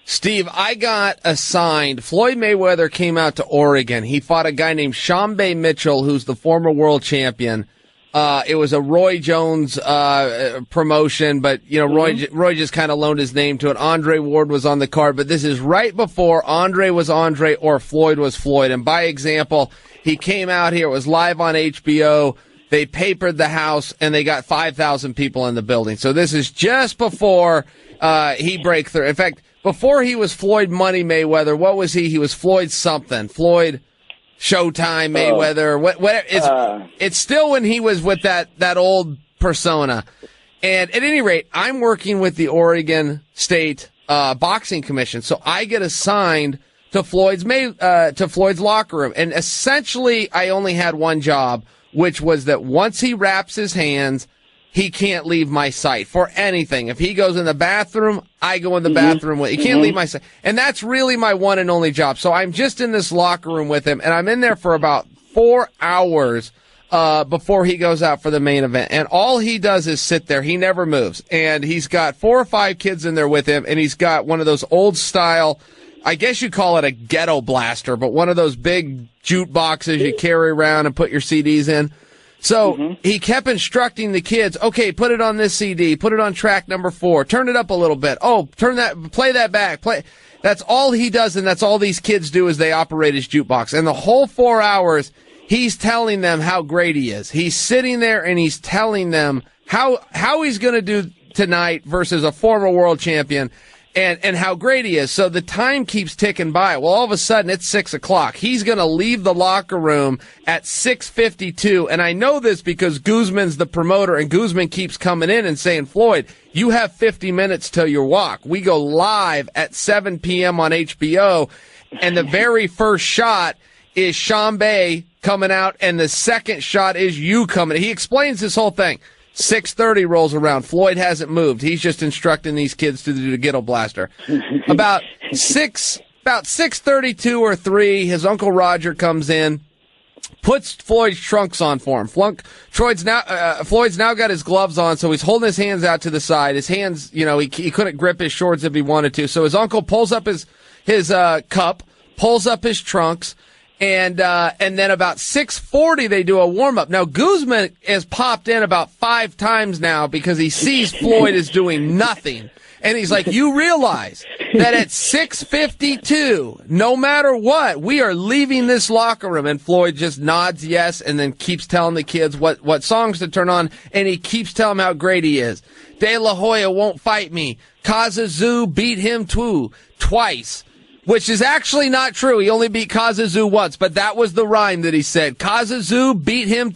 Steve, I got assigned. Floyd Mayweather came out to Oregon. He fought a guy named Shambe Mitchell, who's the former world champion. It was a Roy Jones promotion, but Roy just kind of loaned his name to it. Andre Ward was on the card, but this is right before Andre was Andre or Floyd was Floyd. And by example, he came out here. It was live on HBO. They papered the house, and they got 5,000 people in the building. So this is just before he break through. In fact, before he was Floyd Money Mayweather, what was he? He was Floyd something. Floyd Showtime Mayweather. It's still when he was with that old persona. And at any rate, I'm working with the Oregon State Boxing Commission, so I get assigned to Floyd's locker room. And essentially, I only had one job, which was that once he wraps his hands, he can't leave my sight for anything. If he goes in the bathroom, I go in the bathroom with him. He can't leave my sight. And that's really my one and only job. So I'm just in this locker room with him, and I'm in there for about 4 hours before he goes out for the main event. And all he does is sit there. He never moves. And he's got 4 or 5 kids in there with him, and he's got one of those old style, I guess you call it a ghetto blaster, but one of those big jute boxes you carry around and put your CDs in. So he kept instructing the kids, okay, put it on this CD, put it on track number 4, turn it up a little bit. Oh, play that back. That's all he does, and that's all these kids do is they operate his jukebox. And the whole 4 hours, he's telling them how great he is. He's sitting there and he's telling them how he's going to do tonight versus a former world champion. And how great he is. So the time keeps ticking by. Well, all of a sudden, it's 6 o'clock. He's going to leave the locker room at 6:52. And I know this because Guzman's the promoter, and Guzman keeps coming in and saying, Floyd, you have 50 minutes till your walk. We go live at 7 p.m. on HBO, and the very first shot is Shambe coming out, and the second shot is you coming. He explains this whole thing. 6:30 rolls around. Floyd hasn't moved. He's just instructing these kids to do the ghetto blaster. About 6:32 or 3, his Uncle Roger comes in, puts Floyd's trunks on for him. Floyd's now got his gloves on, so he's holding his hands out to the side. His hands, he couldn't grip his shorts if he wanted to. So his uncle pulls up his cup, pulls up his trunks. And then about 6:40, they do a warm-up. Now, Guzman has popped in about 5 times now because he sees Floyd is doing nothing. And he's like, you realize that at 6:52, no matter what, we are leaving this locker room. And Floyd just nods yes and then keeps telling the kids what songs to turn on. And he keeps telling them how great he is. Dela Hoya won't fight me. Kazazu beat him twice. Which is actually not true. He only beat Kazazu once, but that was the rhyme that he said. Kazazu beat him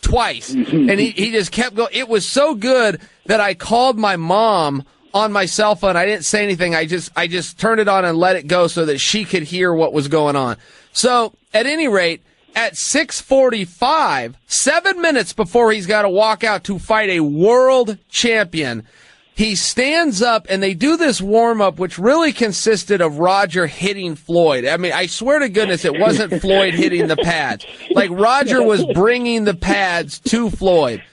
twice. And he just kept going. It was so good that I called my mom on my cell phone. I didn't say anything. I just turned it on and let it go so that she could hear what was going on. So, at any rate, at 6:45, 7 minutes before he's got to walk out to fight a world champion, he stands up, and they do this warm-up, which really consisted of Roger hitting Floyd. I mean, I swear to goodness it wasn't Floyd hitting the pads. Like, Roger was bringing the pads to Floyd.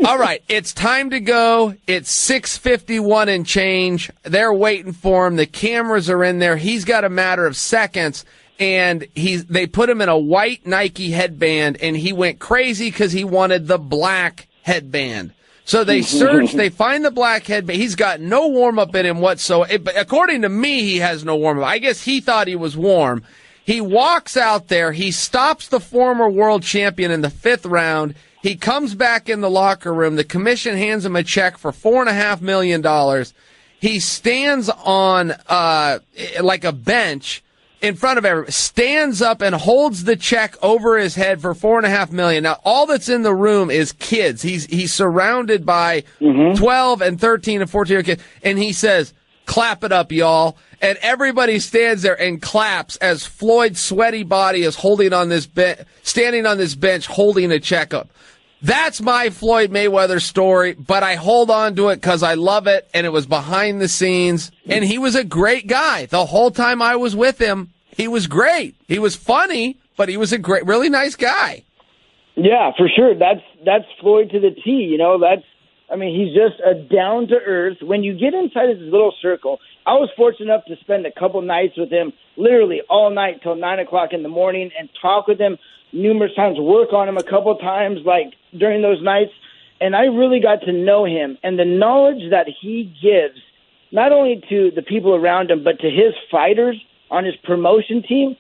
All right, it's time to go. It's 6:51 and change. They're waiting for him. The cameras are in there. He's got a matter of seconds, and they put him in a white Nike headband, and he went crazy because he wanted the black headband. So they search, they find the black headband. He's got no warm-up in him whatsoever. But according to me, he has no warm-up. I guess he thought he was warm. He walks out there. He stops the former world champion in the 5th round. He comes back in the locker room. The commission hands him a check for $4.5 million. He stands on like a bench in front of everyone, stands up and holds the check over his head for $4.5 million. Now, all that's in the room is kids. He's surrounded by 12 and 13 and 14 kids, and he says, "Clap it up, y'all." And everybody stands there and claps as Floyd's sweaty body is standing on this bench holding a check up. That's my Floyd Mayweather story, but I hold on to it because I love it, and it was behind the scenes, and he was a great guy. The whole time I was with him, he was great. He was funny, but he was a really nice guy. Yeah, for sure. That's Floyd to the T. He's just a down-to-earth. When you get inside his little circle, I was fortunate enough to spend a couple nights with him, literally all night till 9 o'clock in the morning, and talk with him numerous times, work on him a couple times, like during those nights. And I really got to know him, and the knowledge that he gives, not only to the people around him, but to his fighters on his promotion team,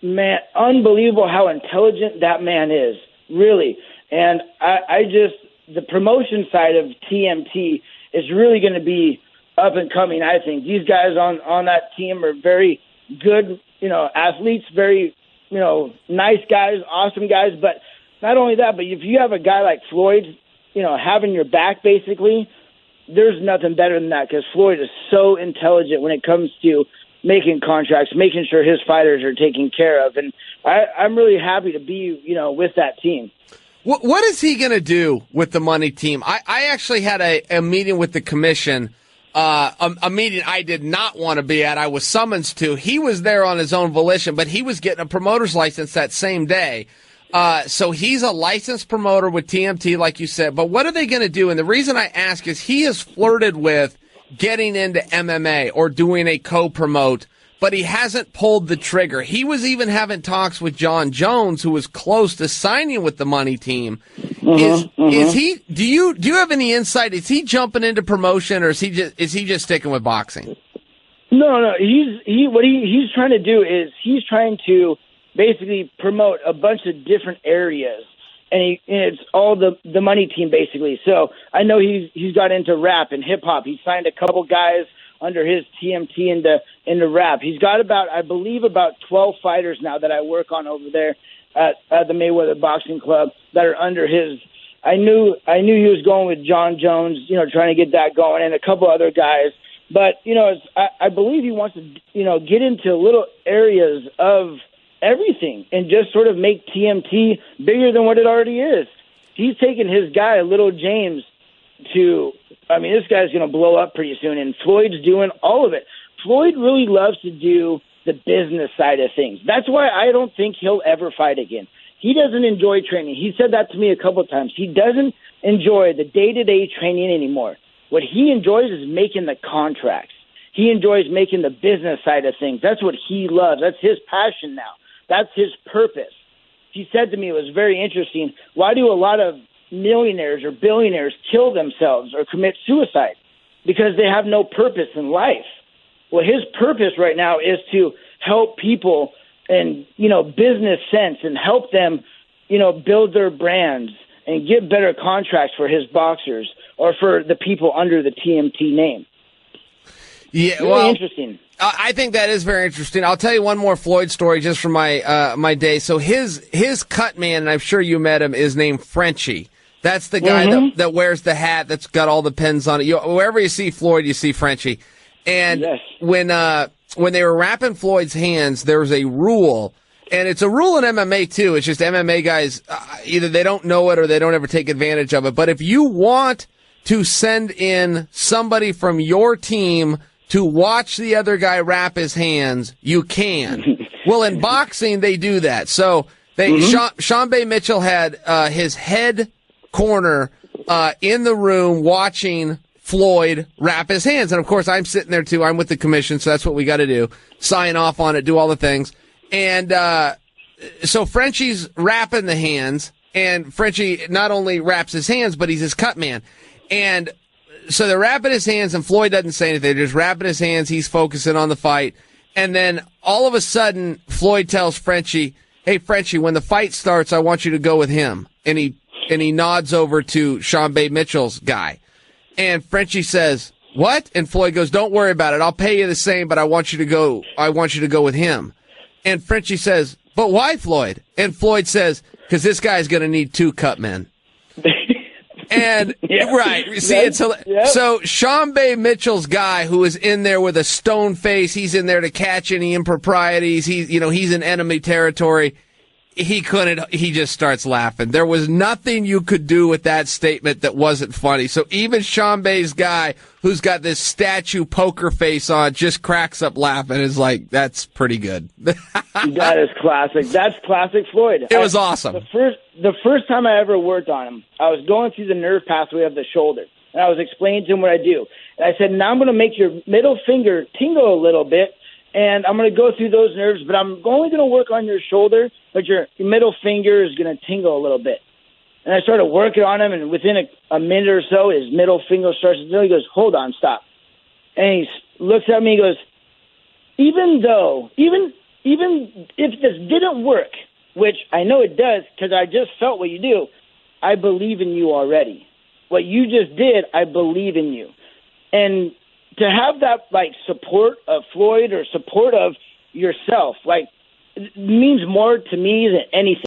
man, unbelievable how intelligent that man is, really. And I just, the promotion side of TMT is really going to be up and coming, I think. These guys on that team are very good, athletes, very, nice guys, awesome guys. But not only that, but if you have a guy like Floyd, having your back, basically, there's nothing better than that, because Floyd is so intelligent when it comes to making contracts, making sure his fighters are taken care of. And I'm really happy to be, with that team. What is he going to do with the money team? I actually had a meeting with the commission, a meeting I did not want to be at. I was summoned to. He was there on his own volition, but he was getting a promoter's license that same day. So he's a licensed promoter with TMT, like you said. But what are they going to do? And the reason I ask is he has flirted with getting into MMA or doing a co-promote, but he hasn't pulled the trigger. He was even having talks with John Jones, who was close to signing with the money team. Is he? Do you have any insight? Is he jumping into promotion, or is he just sticking with boxing? No. What he's trying to do is he's trying to basically promote a bunch of different areas, and it's all the money team basically. So I know he's got into rap and hip hop. He signed a couple guys under his TMT into rap. He's got about 12 fighters now that I work on over there at the Mayweather Boxing Club that are under his. I knew he was going with John Jones, trying to get that going, and a couple other guys. But I believe he wants to get into little areas of everything and just sort of make TMT bigger than what it already is. He's taken his guy, Little James, to. I mean, this guy's going to blow up pretty soon, and Floyd's doing all of it. Floyd really loves to do the business side of things. That's why I don't think he'll ever fight again. He doesn't enjoy training. He said that to me a couple of times. He doesn't enjoy the day-to-day training anymore. What he enjoys is making the contracts. He enjoys making the business side of things. That's what he loves. That's his passion now. That's his purpose. He said to me, it was very interesting, why do a lot of millionaires or billionaires kill themselves or commit suicide? Because they have no purpose in life. Well, his purpose right now is to help people and, business sense, and help them, build their brands and get better contracts for his boxers or for the people under the TMT name. Yeah, really interesting. I think that is very interesting. I'll tell you one more Floyd story just from my my day. So his cut man, and I'm sure you met him, is named Frenchie. That's the guy that wears the hat that's got all the pins on it. Wherever you see Floyd, you see Frenchie. And yes. when they were wrapping Floyd's hands, there was a rule, and it's a rule in MMA too. It's just MMA guys, either they don't know it or they don't ever take advantage of it. But if you want to send in somebody from your team to watch the other guy wrap his hands, you can. Well, in boxing, they do that. So Sean Bay Mitchell had his head corner in the room watching Floyd wrap his hands. And, of course, I'm sitting there, too. I'm with the commission, so that's what we got to do. Sign off on it, do all the things. And so Frenchie's wrapping the hands, and Frenchie not only wraps his hands, but he's his cut man. And so they're wrapping his hands, and Floyd doesn't say anything. They're just wrapping his hands. He's focusing on the fight. And then all of a sudden, Floyd tells Frenchie, hey, Frenchie, when the fight starts, I want you to go with him. And he nods over to Sean Bay Mitchell's guy. And Frenchie says, what? And Floyd goes, don't worry about it. I'll pay you the same, but I want you to go with him. And Frenchie says, but why, Floyd? And Floyd says, because this guy's going to need 2 cut men. And right, see, it's so Sean Bay Mitchell's guy, who is in there with a stone face, he's in there to catch any improprieties. He's in enemy territory. He just starts laughing. There was nothing you could do with that statement that wasn't funny. So even Sean Bay's guy, who's got this statue poker face on, just cracks up laughing. It's like, that's pretty good. That is classic. That's classic Floyd. It was awesome. The first time I ever worked on him, I was going through the nerve pathway of the shoulder, and I was explaining to him what I do. And I said, now I'm going to make your middle finger tingle a little bit, and I'm going to go through those nerves, but I'm only going to work on your shoulder, but your middle finger is going to tingle a little bit. And I started working on him, and within a minute or so, his middle finger starts to tingle. He goes, hold on, stop. And he looks at me and goes, even if this didn't work, which I know it does because I just felt what you do, I believe in you already. What you just did, I believe in you. And to have that, like, support of Floyd or support of yourself, like, it means more to me than anything.